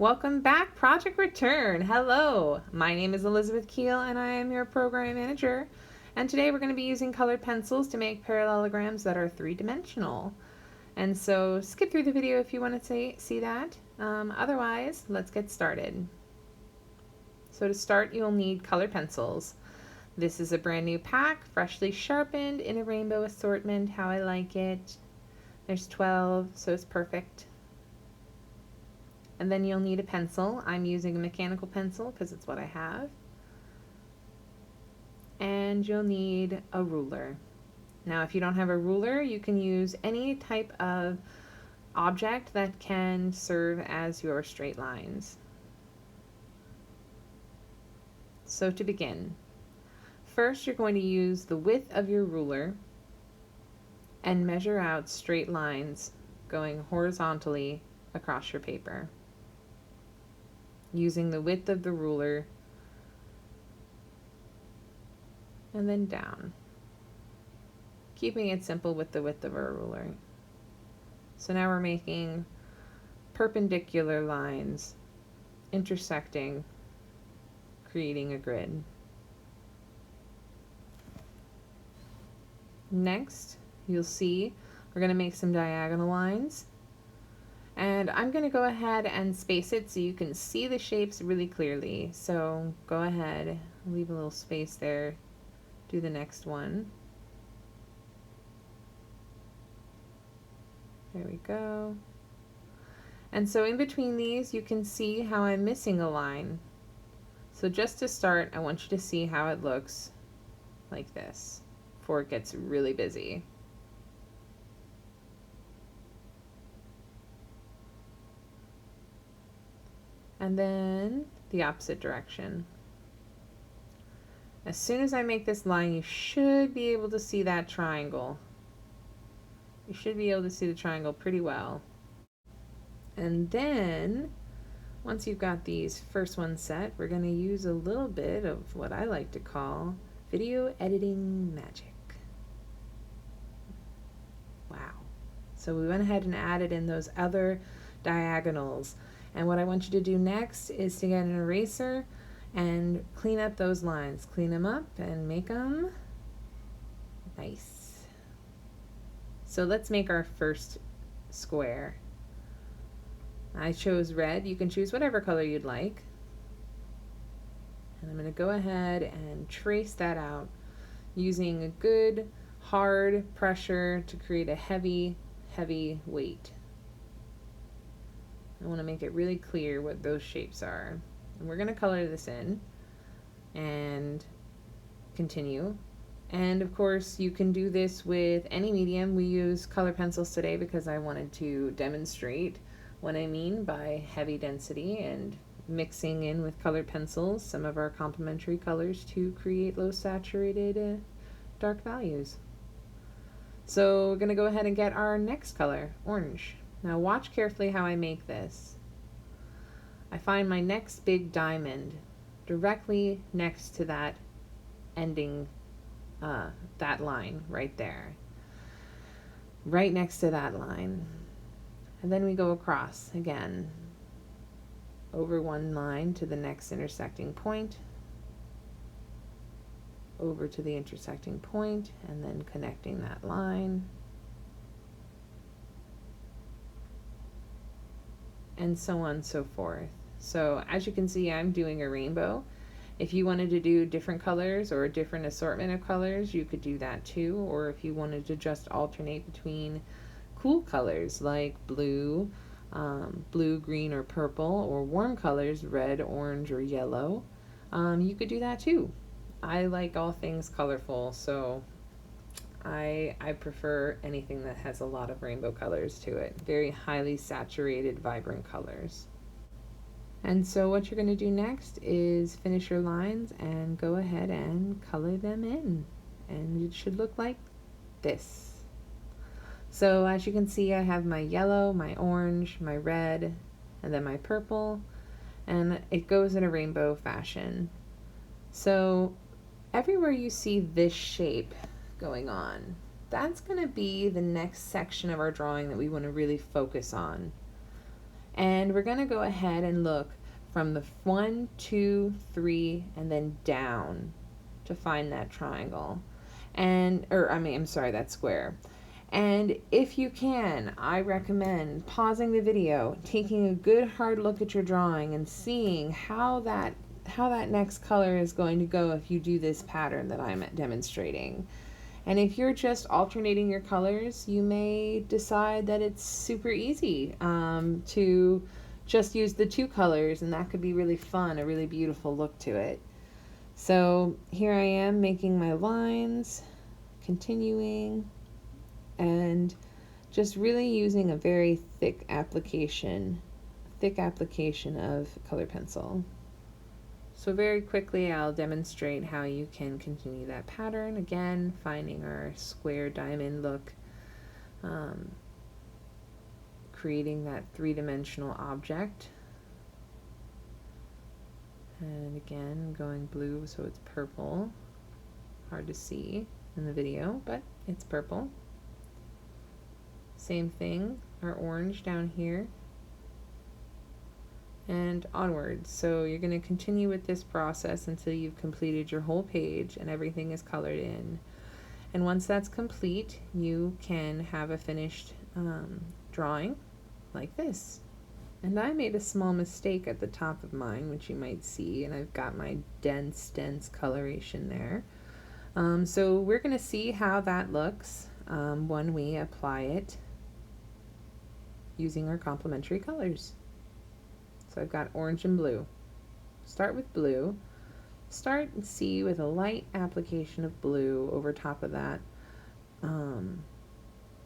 Welcome back, Project Return. Hello, my name is Elizabeth Keel and I am your program manager. And today we're going to be using colored pencils to make parallelograms that are three-dimensional. And so skip through the video if you want to see that. Otherwise, let's get started. So to start, you'll need colored pencils. This is a brand new pack, freshly sharpened in a rainbow assortment, how I like it. There's 12, so it's perfect. And then you'll need a pencil. I'm using a mechanical pencil because it's what I have. And you'll need a ruler. Now, if you don't have a ruler, you can use any type of object that can serve as your straight lines. So to begin, first you're going to use the width of your ruler and measure out straight lines going horizontally across your paper, using the width of the ruler and then down, keeping it simple with the width of our ruler. So now we're making perpendicular lines intersecting, creating a grid. Next, you'll see we're going to make some diagonal lines. And I'm going to go ahead and space it so you can see the shapes really clearly. So go ahead, leave a little space there, do the next one. There we go. And so in between these, you can see how I'm missing a line. So just to start, I want you to see how it looks like this before it gets really busy. And then the opposite direction. As soon as I make this line, you should be able to see that triangle. You should be able to see the triangle pretty well. And then, once you've got these first ones set, we're going to use a little bit of what I like to call video editing magic. Wow. So we went ahead and added in those other diagonals. And what I want you to do next is to get an eraser and clean up those lines. Clean them up and make them nice. So let's make our first square. I chose red. You can choose whatever color you'd like. And I'm going to go ahead and trace that out using a good hard pressure to create a heavy weight. I want to make it really clear what those shapes are. And we're going to color this in and continue. And of course, you can do this with any medium. We use color pencils today because I wanted to demonstrate what I mean by heavy density and mixing in with colored pencils some of our complementary colors to create low saturated dark values. So we're going to go ahead and get our next color, orange. Now watch carefully how I make this. I find my next big diamond directly next to that ending, that line right there. Right next to that line. And then we go across again, over one line to the next intersecting point, over to the intersecting point, and then connecting that line. And so on and so forth. So as you can see, I'm doing a rainbow. If you wanted to do different colors or a different assortment of colors, you could do that too. Or if you wanted to just alternate between cool colors like blue, blue, green, or purple, or warm colors, red, orange, or yellow, you could do that too. I like all things colorful, so I prefer anything that has a lot of rainbow colors to it. Very highly saturated, vibrant colors. And so what you're going to do next is finish your lines and go ahead and color them in. And it should look like this. So as you can see, I have my yellow, my orange, my red, and then my purple. And it goes in a rainbow fashion. So everywhere you see this shape going on, that's going to be the next section of our drawing that we want to really focus on. And we're going to go ahead and look from the 1, 2, 3, and then down to find that triangle. I'm sorry, that square. And if you can, I recommend pausing the video, taking a good hard look at your drawing and seeing how that next color is going to go if you do this pattern that I'm demonstrating. And if you're just alternating your colors, you may decide that it's super easy to just use the two colors, and that could be really fun, a really beautiful look to it. So here I am making my lines, continuing, and just really using a very thick application of color pencil. So very quickly I'll demonstrate how you can continue that pattern, again finding our square diamond look, creating that three-dimensional object, and again going blue so it's purple, hard to see in the video but it's purple. Same thing, our orange down here, and onwards. So you're going to continue with this process until you've completed your whole page and everything is colored in. And once that's complete, you can have a finished drawing like this. And I made a small mistake at the top of mine, which you might see, and I've got my dense coloration there. So we're going to see how that looks when we apply it using our complementary colors. So I've got orange and blue. Start with blue. Start and see with a light application of blue over top of that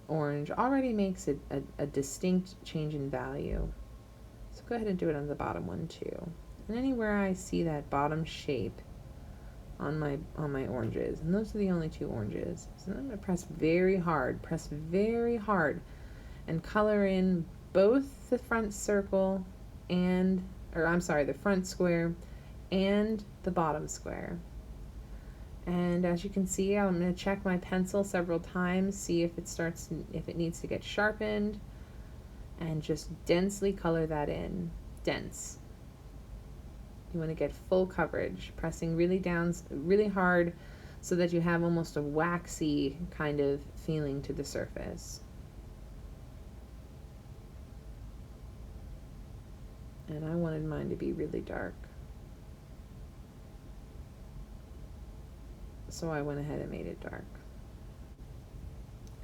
orange already makes it a distinct change in value. So go ahead and do it on the bottom one too. And anywhere I see that bottom shape on my oranges, and those are the only two oranges. So I'm going to press very hard, and color in both the front circle the front square and the bottom square. And as you can see, I'm going to check my pencil several times, see if it needs to get sharpened, and just densely color that in. Dense. You want to get full coverage, pressing really down, really hard, so that you have almost a waxy kind of feeling to the surface. And I wanted mine to be really dark, so I went ahead and made it dark.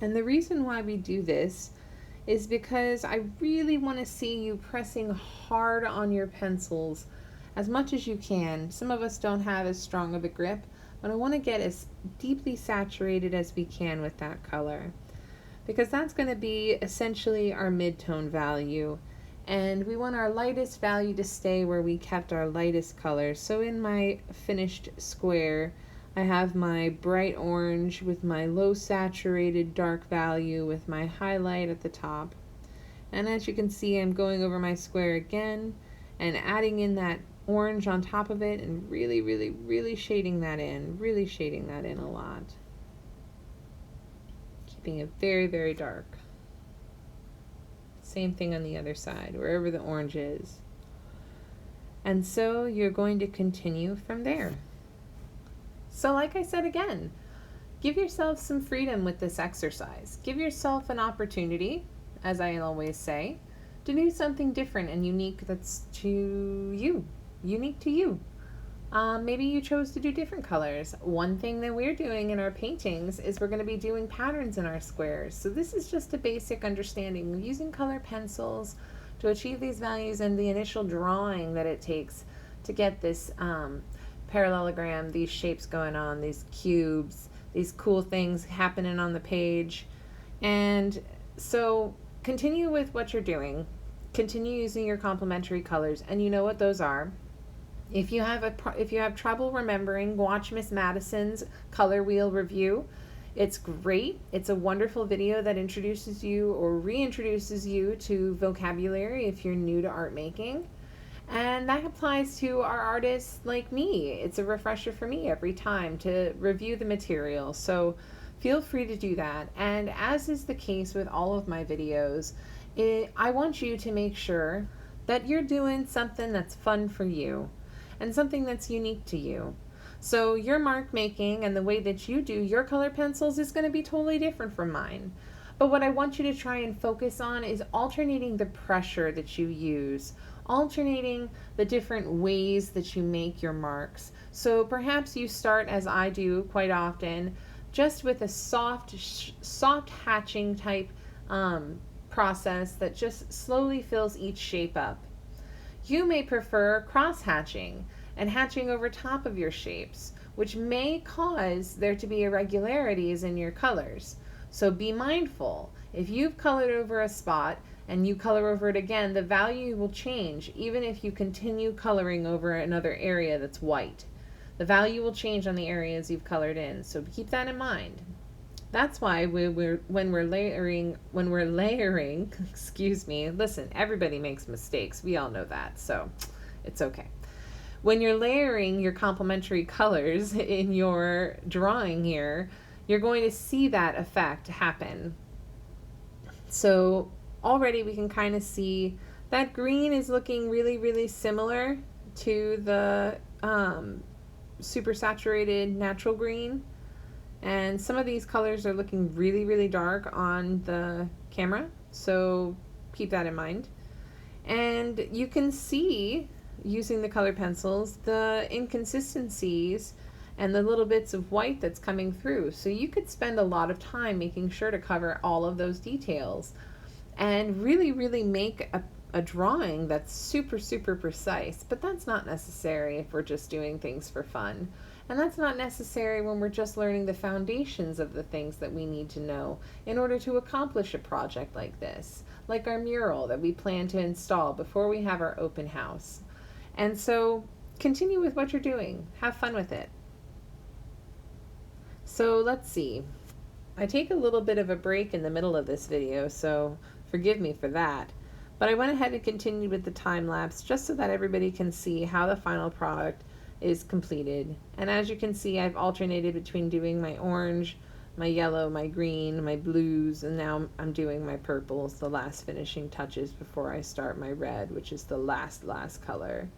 And the reason why we do this is because I really want to see you pressing hard on your pencils as much as you can. Some of us don't have as strong of a grip, but I want to get as deeply saturated as we can with that color, because that's going to be essentially our mid-tone value. And we want our lightest value to stay where we kept our lightest color. So in my finished square, I have my bright orange with my low saturated dark value with my highlight at the top. And as you can see, I'm going over my square again and adding in that orange on top of it and really shading that in, a lot. Keeping it very dark. Same thing on the other side, wherever the orange is. And so you're going to continue from there. So like I said again, give yourself some freedom with this exercise. Give yourself an opportunity, as I always say, to do something different and unique that's unique to you. Maybe you chose to do different colors. One thing that we're doing in our paintings is we're going to be doing patterns in our squares. So this is just a basic understanding of using color pencils to achieve these values and the initial drawing that it takes to get this parallelogram, these shapes going on, these cubes, these cool things happening on the page. And so continue with what you're doing. Continue using your complementary colors, and you know what those are. If you have trouble remembering, watch Miss Madison's color wheel review. It's great. It's a wonderful video that introduces you or reintroduces you to vocabulary if you're new to art making. And that applies to our artists like me. It's a refresher for me every time to review the material. So feel free to do that. And as is the case with all of my videos, I want you to make sure that you're doing something that's fun for you and something that's unique to you. So your mark making and the way that you do your color pencils is going to be totally different from mine. But what I want you to try and focus on is alternating the pressure that you use, alternating the different ways that you make your marks. So perhaps you start, as I do quite often, just with a soft hatching type process that just slowly fills each shape up. You may prefer cross hatching and hatching over top of your shapes, which may cause there to be irregularities in your colors. So be mindful. If you've colored over a spot and you color over it again, the value will change even if you continue coloring over another area that's white. The value will change on the areas you've colored in, so keep that in mind. That's why when we're layering, excuse me, listen, everybody makes mistakes. We all know that, so it's okay. When you're layering your complementary colors in your drawing here, you're going to see that effect happen. So already we can kind of see that green is looking really, really similar to the super saturated natural green. And some of these colors are looking really, really dark on the camera, so keep that in mind. And you can see, using the color pencils, the inconsistencies and the little bits of white that's coming through. So you could spend a lot of time making sure to cover all of those details and really, really make a drawing that's super, super precise. But that's not necessary if we're just doing things for fun. And that's not necessary when we're just learning the foundations of the things that we need to know in order to accomplish a project like this, like our mural that we plan to install before we have our open house. And so continue with what you're doing. Have fun with it. So let's see. I take a little bit of a break in the middle of this video, so forgive me for that. But I went ahead and continued with the time lapse just so that everybody can see how the final product is completed. And as you can see, I've alternated between doing my orange, my yellow, my green, my blues, and now I'm doing my purples, the last finishing touches before I start my red, which is the last color.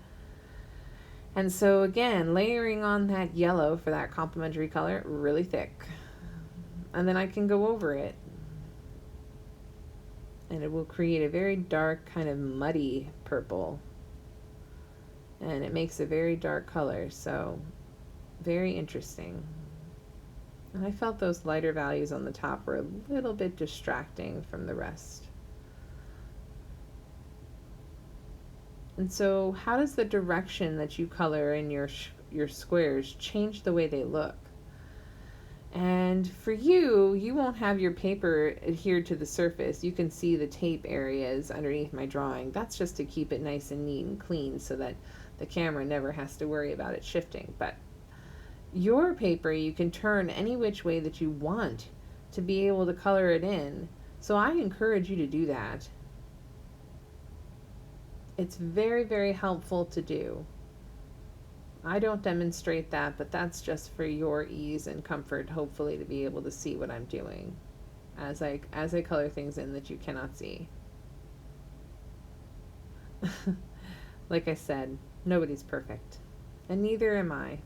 And so again, layering on that yellow for that complementary color really thick. And then I can go over it. And it will create a very dark, kind of muddy purple. And it makes a very dark color, so very interesting. And I felt those lighter values on the top were a little bit distracting from the rest. And so how does the direction that you color in your squares change the way they look? And for you, you won't have your paper adhered to the surface. You can see the tape areas underneath my drawing. That's just to keep it nice and neat and clean so that the camera never has to worry about it shifting. But your paper, you can turn any which way that you want to be able to color it in. So I encourage you to do that. It's very, very helpful to do. I don't demonstrate that, but that's just for your ease and comfort, hopefully, to be able to see what I'm doing as I color things in that you cannot see. Like I said, nobody's perfect, and neither am I.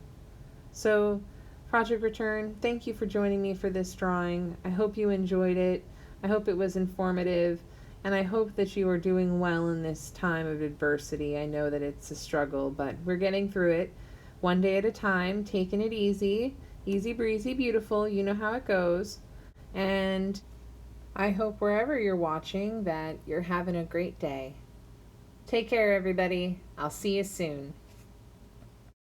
So, Project Return, thank you for joining me for this drawing. I hope you enjoyed it. I hope it was informative, and I hope that you are doing well in this time of adversity. I know that it's a struggle, but we're getting through it. One day at a time, taking it easy, easy breezy, beautiful, you know how it goes. And I hope wherever you're watching that you're having a great day. Take care, everybody. I'll see you soon.